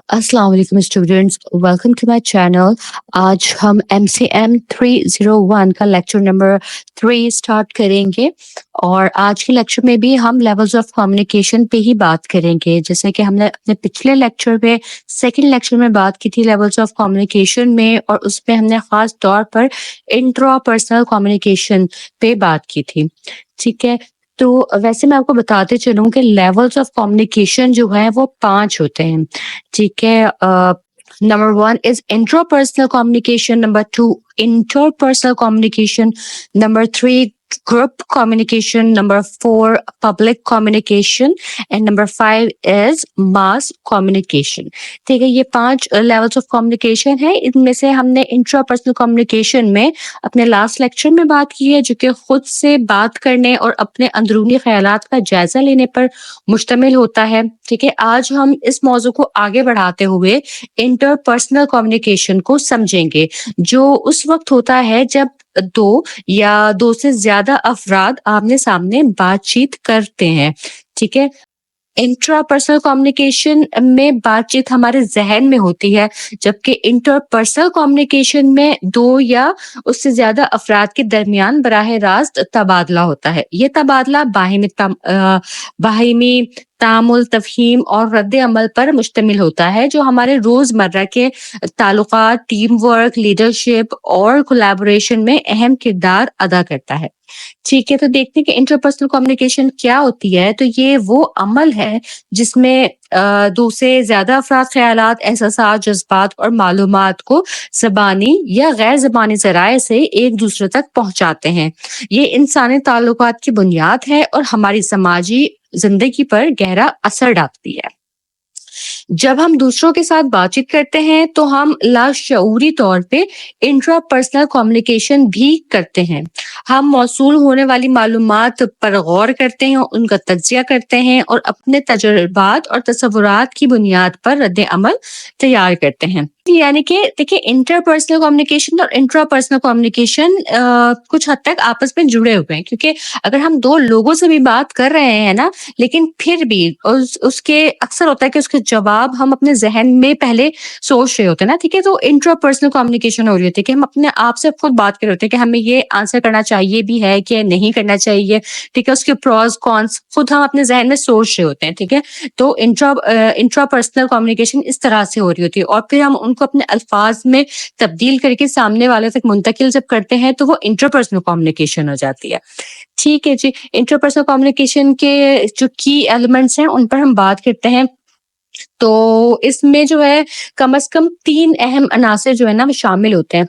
अस्सलाम वालेकुम students, welcome to my channel. आज हम MCM 301 का लेक्चर नंबर 3 स्टार्ट करेंगे और आज के लेक्चर में भी हम लेवल्स ऑफ कम्युनिकेशन पे ही बात करेंगे। जैसे कि हमने अपने पिछले लेक्चर में सेकंड लेक्चर में बात की थी लेवल्स ऑफ कम्युनिकेशन में, और उसमें हमने खास तौर पर इंट्रा पर्सनल कम्युनिकेशन पे बात की थी। ठीक है, तो वैसे मैं आपको बताते चलूं कि लेवल्स ऑफ कम्युनिकेशन जो है वो 5 होते हैं। ठीक है, number 1 is intrapersonal communication, number 2 interpersonal communication, number 3 group communication, number 4 public communication, and number 5 is mass communication. ठीक है, ये 5 levels of communication है। इनमें से हमने इंट्रापर्सनल कम्युनिकेशन में अपने लास्ट लेक्चर में बात की है, जो कि खुद से बात करने और अपने अंदरूनी ख्यालात का जायजा लेने पर मुश्तमिल होता है। ठीक है, आज हम इस मौजू को आगे बढ़ाते हुए इंटरपर्सनल कम्युनिकेशन को समझेंगे, जो उस वक्त होता है जब 2 या 2 से ज्यादा अफराद आमने सामने बातचीत करते हैं। ठीक है, इंट्रापर्सनल कम्युनिकेशन में बातचीत हमारे जहन में होती है, जबकि इंटरपर्सनल कम्युनिकेशन में 2 या उससे ज्यादा अफराद के दरमियान बराह रास्त तबादला होता है। ये तबादला बाहिमी तामुल, तफहीम और रद्द अमल पर मुश्तमिल होता है, जो हमारे रोजमर्रा के ताल्लुकात, टीम वर्क, लीडरशिप और कोलैबोरेशन में अहम किरदार अदा करता है। ठीक है, तो देखते हैं कि इंटरपर्सनल कम्युनिकेशन क्या होती है। तो ये वो अमल है जिसमें 2 से ज्यादा अफराद ख्यालात, एहसासात, जज्बात और मालूमात को ज़बानी या गैर ज़बानी ज़राए से एक दूसरे तक पहुंचाते हैं। ये इंसानी ताल्लुकात की बुनियाद है और हमारी समाजी जिंदगी पर गहरा असर डालती है। जब हम दूसरों के साथ बातचीत करते हैं तो हम लाशऊरी तौर पे इंट्रापर्सनल कम्युनिकेशन भी करते हैं। हम मौसूल होने वाली मालूमात पर गौर करते हैं, उनका तज्जिया करते हैं और अपने तजुर्बात और तसव्वुरात की बुनियाद पर रद्द अमल तैयार करते हैं। यानी कि देखिए, इंटरपर्सनल कम्युनिकेशन और इंट्रापर्सनल कम्युनिकेशन कुछ हद तक आपस में जुड़े हुए हैं, क्योंकि अगर हम 2 लोगों से भी बात कर रहे हैं ना, लेकिन फिर भी उसके अक्सर होता है कि उसके जवाब हम अपने जहन में पहले सोच रहे होते हैं ना। ठीक है, तो इंट्रापर्सनल कम्युनिकेशन हो रही होती है कि हम अपने आप से खुद बात कर रहे होते हैं कि हमें ये आंसर करना चाहिए भी है कि नहीं करना चाहिए। ठीक है, उसके प्रॉस कॉन्स खुद हम अपने जहन में सोच रहे होते हैं। ठीक है, तो इंट्रापर्सनल कम्युनिकेशन इस तरह से हो रही होती है, और फिर हम उनको अपने अल्फाज में तब्दील करके सामने वाले तक मुंतकिल जब करते हैं तो वो इंटरपर्सनल कम्युनिकेशन हो जाती है। ठीक है जी, इंटरपर्सनल कम्युनिकेशन के जो की एलिमेंट्स हैं उन पर हम बात करते हैं। तो इसमें जो है कम से कम 3 अहम अनासर जो है ना वो शामिल होते हैं।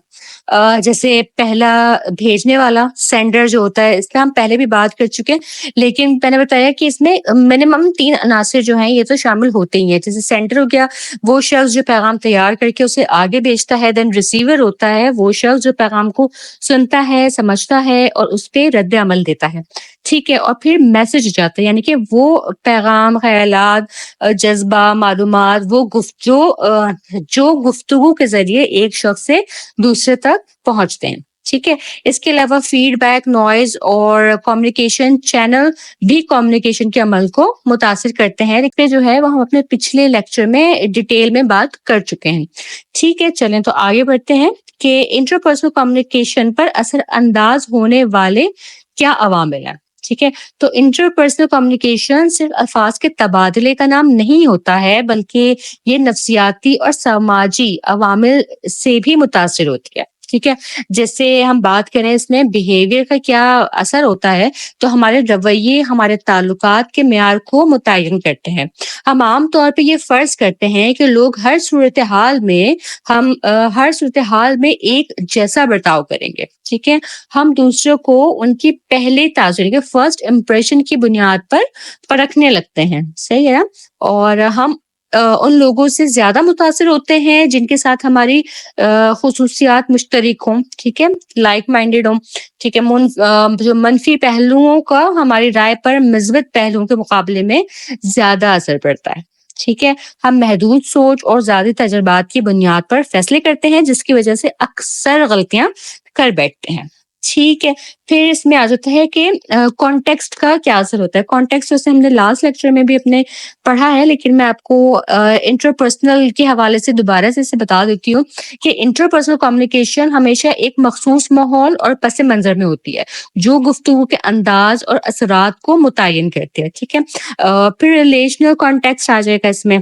जैसे पहला, भेजने वाला, सेंडर जो होता है, इस पे हम पहले भी बात कर चुके हैं, लेकिन मैंने बताया कि इसमें मिनिमम 3 अनासर जो हैं ये तो शामिल होते ही हैं। जैसे सेंडर हो गया, वो शख्स जो पैगाम तैयार करके उसे आगे भेजता है। देन रिसीवर होता है, वो शख्स जो पैगाम को सुनता है, समझता है और उस पे रद्द अमल देता है। ठीक है, और फिर मैसेज जाता है, यानी कि वो पैगाम, ख्यालात, जज्बा, मालूमात, जो गुफ्तगू के जरिए एक शख्स से दूसरे तक पहुंचते हैं। ठीक है, इसके अलावा फीडबैक, नॉइज और कम्युनिकेशन चैनल भी कम्युनिकेशन के अमल को मुतासिर करते हैं। इसपे जो है वो हम अपने पिछले लेक्चर में डिटेल में बात कर चुके हैं। ठीक है, चलें तो आगे बढ़ते हैं कि इंटरपर्सनल कम्युनिकेशन पर असर अंदाज होने वाले क्या अवामिल हैं। ठीक है, तो इंटरपर्सनल कम्युनिकेशन सिर्फ अल्फाज के तबादले का नाम नहीं होता है, बल्कि ये नफ्सियाती और समाजी अवामिल से भी मुतासिर होती है। ठीक है, जैसे हम बात करें इसमें बिहेवियर का क्या असर होता है, तो हमारे रवैये हमारे ताल्लुकात के मेयार को मुतय्यन करते हैं। हम आम तौर पे ये फर्ज करते हैं कि लोग हर सूरत हाल में एक जैसा बर्ताव करेंगे। ठीक है, हम दूसरों को उनकी पहले ताज़ुर के फर्स्ट इंप्रेशन की बुनियाद पर परखने लगते हैं। सही है ना? और हम उन लोगों से ज्यादा मुतासिर होते हैं जिनके साथ हमारी खुसूसियात मुश्तरक हों। ठीक है, लाइक माइंडेड हों। ठीक है, जो मनफी पहलुओं का हमारी राय पर मिस्बत पहलुओं के मुकाबले में ज्यादा असर पड़ता है। ठीक है, हम महदूद सोच और ज्यादा तजुर्बात की बुनियाद पर फैसले करते हैं, जिसकी वजह से अक्सर गलतियां कर बैठते हैं। ٹھیک ہے، پھر اس میں آ جاتا ہے کہ کانٹیکسٹ کا کیا اثر ہوتا ہے۔ کانٹیکسٹ جیسے ہم نے لاسٹ لیکچر میں بھی اپنے پڑھا ہے، لیکن میں آپ کو انٹرپرسنل کے حوالے سے دوبارہ سے اسے بتا دیتی ہوں کہ انٹرپرسنل کمیونیکیشن ہمیشہ ایک مخصوص ماحول اور پس منظر میں ہوتی ہے جو گفتگو کے انداز اور اثرات کو متعین کرتی ہے، ٹھیک ہے۔ پھر ریلیشنل کانٹیکسٹ آ جائے گا اس میں،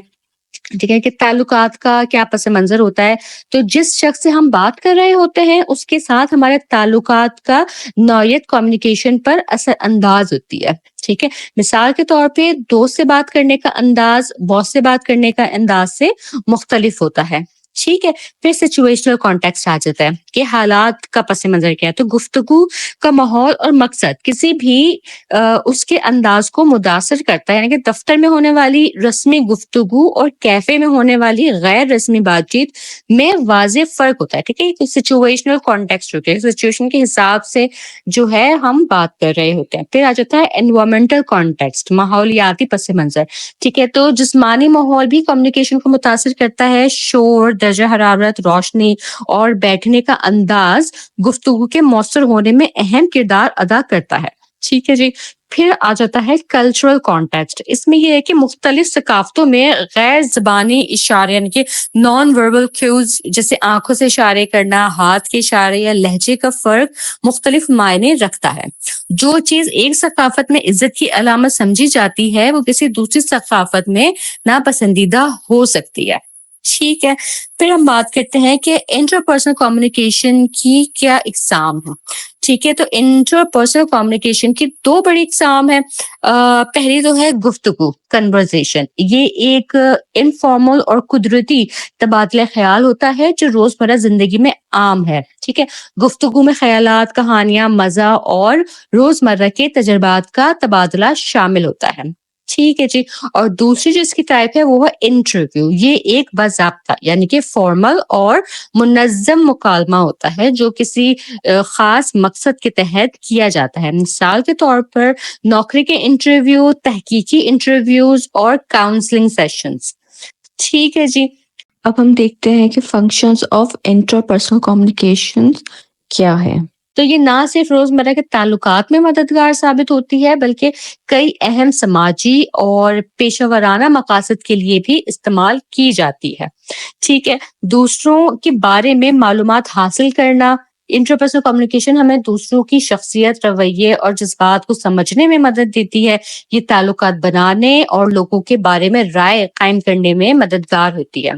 ٹھیک ہے، کہ تعلقات کا کیا پس منظر ہوتا ہے۔ تو جس شخص سے ہم بات کر رہے ہوتے ہیں اس کے ساتھ ہمارے تعلقات کا نوعیت کمیونیکیشن پر اثر انداز ہوتی ہے، ٹھیک ہے۔ مثال کے طور پہ دوست سے بات کرنے کا انداز باس سے بات کرنے کا انداز سے مختلف ہوتا ہے، ٹھیک ہے۔ پھر سچویشنل کانٹیکسٹ آ جاتا ہے کہ حالات کا پس منظر کیا ہے۔ تو گفتگو کا ماحول اور مقصد کسی بھی اس کے انداز کو متاثر کرتا ہے، یعنی کہ دفتر میں ہونے والی رسمی گفتگو اور کیفے میں ہونے والی غیر رسمی بات چیت میں واضح فرق ہوتا ہے، ٹھیک ہے۔ سچویشنل کانٹیکسٹ ہوتے ہیں، سچویشن کے حساب سے جو ہے ہم بات کر رہے ہوتے ہیں۔ پھر آ جاتا ہے انوائرمنٹل کانٹیکسٹ، ماحولیاتی پس منظر، ٹھیک ہے۔ تو جسمانی ماحول بھی کمیونیکیشن کو متاثر کرتا ہے۔ شور، درجہ حرارت، روشنی اور بیٹھنے کا انداز گفتگو کے مؤثر ہونے میں اہم کردار ادا کرتا ہے، ٹھیک ہے جی۔ پھر آ جاتا ہے کلچرل کانٹیکسٹ، اس میں یہ ہے کہ مختلف ثقافتوں میں غیر زبانی اشارے یعنی کہ نان وربل کیوز جیسے آنکھوں سے اشارے کرنا، ہاتھ کے اشارے یا لہجے کا فرق مختلف معنی رکھتا ہے۔ جو چیز ایک ثقافت میں عزت کی علامت سمجھی جاتی ہے وہ کسی دوسری ثقافت میں ناپسندیدہ ہو سکتی ہے، ٹھیک ہے۔ پھر ہم بات کرتے ہیں کہ انٹرپرسنل کمیونیکیشن کی کیا اقسام ہیں، ٹھیک ہے۔ تو انٹرپرسنل کمیونیکیشن کی دو بڑی اقسام ہیں۔ پہلی تو ہے گفتگو، کنورزیشن، یہ ایک انفارمل اور قدرتی تبادلہ خیال ہوتا ہے جو روزمرہ زندگی میں عام ہے، ٹھیک ہے۔ گفتگو میں خیالات، کہانیاں، مزہ اور روزمرہ کے تجربات کا تبادلہ شامل ہوتا ہے، ٹھیک ہے جی۔ اور دوسری جو اس کی ٹائپ ہے وہ ہے انٹرویو، یہ ایک باضابطہ یعنی کہ فارمل اور منظم مکالمہ ہوتا ہے جو کسی خاص مقصد کے تحت کیا جاتا ہے۔ مثال کے طور پر نوکری کے انٹرویو، تحقیقی انٹرویوز اور کاؤنسلنگ سیشنز، ٹھیک ہے جی۔ اب ہم دیکھتے ہیں کہ فنکشنز آف انٹرپرسنل کمیونیکیشن کیا ہے۔ تو یہ نہ صرف روزمرہ کے تعلقات میں مددگار ثابت ہوتی ہے بلکہ کئی اہم سماجی اور پیشہ ورانہ مقاصد کے لیے بھی استعمال کی جاتی ہے، ٹھیک ہے۔ دوسروں کے بارے میں معلومات حاصل کرنا، انٹرپرسنل کمیونیکیشن ہمیں دوسروں کی شخصیت، رویے اور جذبات کو سمجھنے میں مدد دیتی ہے۔ یہ تعلقات بنانے اور لوگوں کے بارے میں رائے قائم کرنے میں مددگار ہوتی ہے،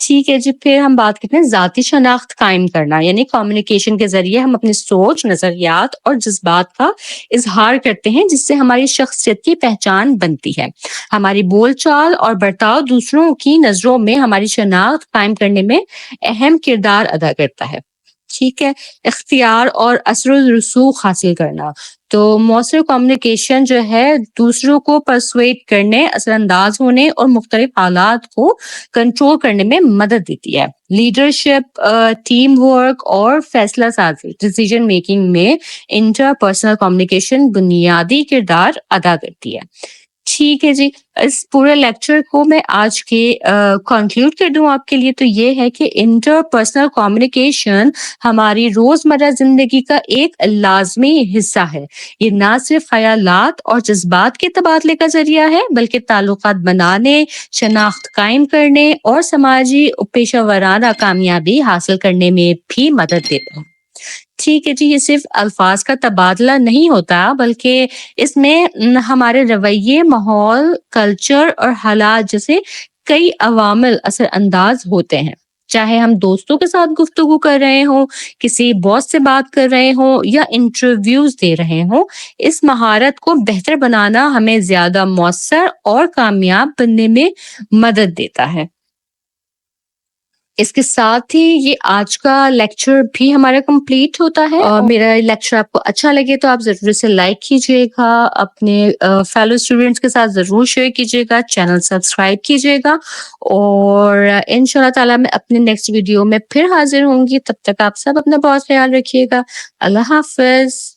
ٹھیک ہے جی۔ پھر ہم بات کرتے ہیں ذاتی شناخت قائم کرنا، یعنی کمیونیکیشن کے ذریعے ہم اپنی سوچ، نظریات اور جذبات کا اظہار کرتے ہیں جس سے ہماری شخصیت کی پہچان بنتی ہے۔ ہماری بول چال اور برتاؤ دوسروں کی نظروں میں ہماری شناخت قائم کرنے میں اہم کردار ادا کرتا ہے، ٹھیک ہے۔ اختیار اور اثر و رسوخ حاصل کرنا، تو مؤثر کمیونیکیشن جو ہے دوسروں کو پرسویٹ کرنے، اثر انداز ہونے اور مختلف حالات کو کنٹرول کرنے میں مدد دیتی ہے۔ لیڈرشپ، ٹیم ورک اور فیصلہ سازی، ڈیسیژن میکنگ میں انٹرپرسنل کمیونیکیشن بنیادی کردار ادا کرتی ہے، ٹھیک ہے جی۔ اس پورے لیکچر کو میں آج کے کنکلوڈ کر دوں آپ کے لیے، تو یہ ہے کہ انٹرپرسنل کمیونیکیشن ہماری روزمرہ زندگی کا ایک لازمی حصہ ہے۔ یہ نہ صرف خیالات اور جذبات کے تبادلے کا ذریعہ ہے بلکہ تعلقات بنانے، شناخت قائم کرنے اور سماجی پیشہ ورانہ کامیابی حاصل کرنے میں بھی مدد دیتا ہے، ٹھیک ہے جی۔ یہ صرف الفاظ کا تبادلہ نہیں ہوتا بلکہ اس میں ہمارے رویے، ماحول، کلچر اور حالات جیسے کئی عوامل اثر انداز ہوتے ہیں۔ چاہے ہم دوستوں کے ساتھ گفتگو کر رہے ہوں، کسی باس سے بات کر رہے ہوں یا انٹرویوز دے رہے ہوں، اس مہارت کو بہتر بنانا ہمیں زیادہ مؤثر اور کامیاب بننے میں مدد دیتا ہے۔ اس کے ساتھ ہی یہ آج کا لیکچر بھی ہمارا کمپلیٹ ہوتا ہے، اور میرا لیکچر آپ کو اچھا لگے تو آپ ضرور سے لائک کیجیے گا، اپنے فیلو اسٹوڈینٹس کے ساتھ ضرور شیئر کیجیے گا، چینل سبسکرائب کیجیے گا، اور ان شاء اللہ تعالیٰ میں اپنے نیکسٹ ویڈیو میں پھر حاضر ہوں گی۔ تب تک آپ سب اپنا بہت خیال رکھیے گا۔ اللہ حافظ۔